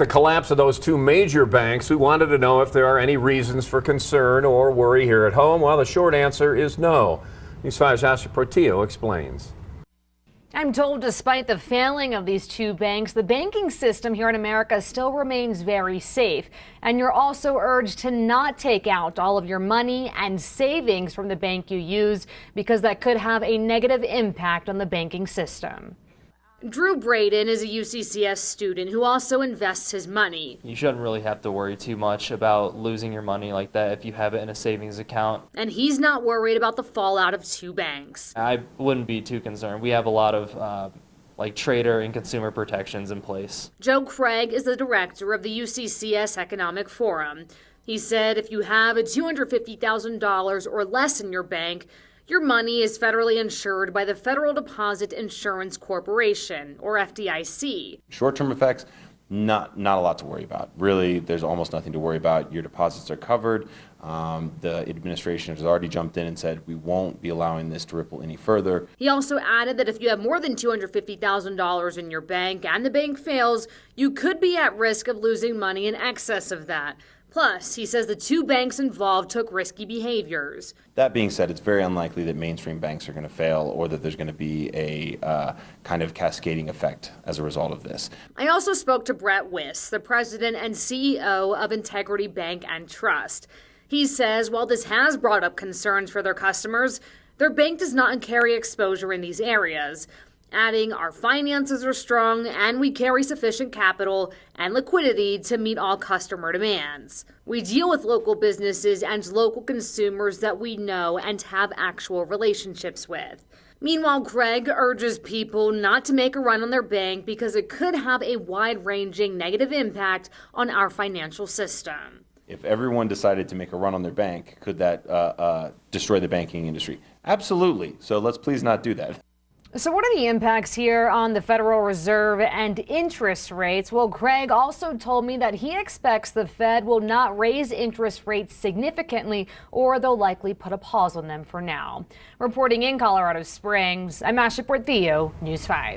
the collapse of those two major banks, we wanted to know if there are any reasons for concern or worry here at home. Well, the short answer is no. News 5's Portillo explains. I'm told despite the failing of these two banks, the banking system here in America still remains very safe. And you're also urged to not take out all of your money and savings from the bank you use because that could have a negative impact on the banking system. Drew Braden is a UCCS student who also invests his money. You shouldn't really have to worry too much about losing your money like that if you have it in a savings account. And he's not worried about the fallout of two banks. I wouldn't be too concerned. We have a lot of trader and consumer protections in place. Joe Craig is the director of the UCCS Economic Forum. He said if you have $250,000 or less in your bank, your money is federally insured by the Federal Deposit Insurance Corporation, or FDIC. Short-term effects, not a lot to worry about. Really, there's almost nothing to worry about. Your deposits are covered. The administration has already jumped in and said we won't be allowing this to ripple any further. He also added that if you have more than $250,000 in your bank and the bank fails, you could be at risk of losing money in excess of that. Plus, he says the two banks involved took risky behaviors. That being said, it's very unlikely that mainstream banks are going to fail or that there's going to be a kind of cascading effect as a result of this. I also spoke to Brett Wiss, the president and CEO of Integrity Bank and Trust. He says while this has brought up concerns for their customers, their bank does not carry exposure in these areas. Adding, our finances are strong and we carry sufficient capital and liquidity to meet all customer demands. We deal with local businesses and local consumers that we know and have actual relationships with. Meanwhile, Craig urges people not to make a run on their bank because it could have a wide-ranging negative impact on our financial system. If everyone decided to make a run on their bank, could that destroy the banking industry? Absolutely. So let's please not do that. So what are the impacts here on the Federal Reserve and interest rates? Well, Craig also told me that he expects the Fed will not raise interest rates significantly, or they'll likely put a pause on them for now. Reporting in Colorado Springs, I'm Portillo, News 5.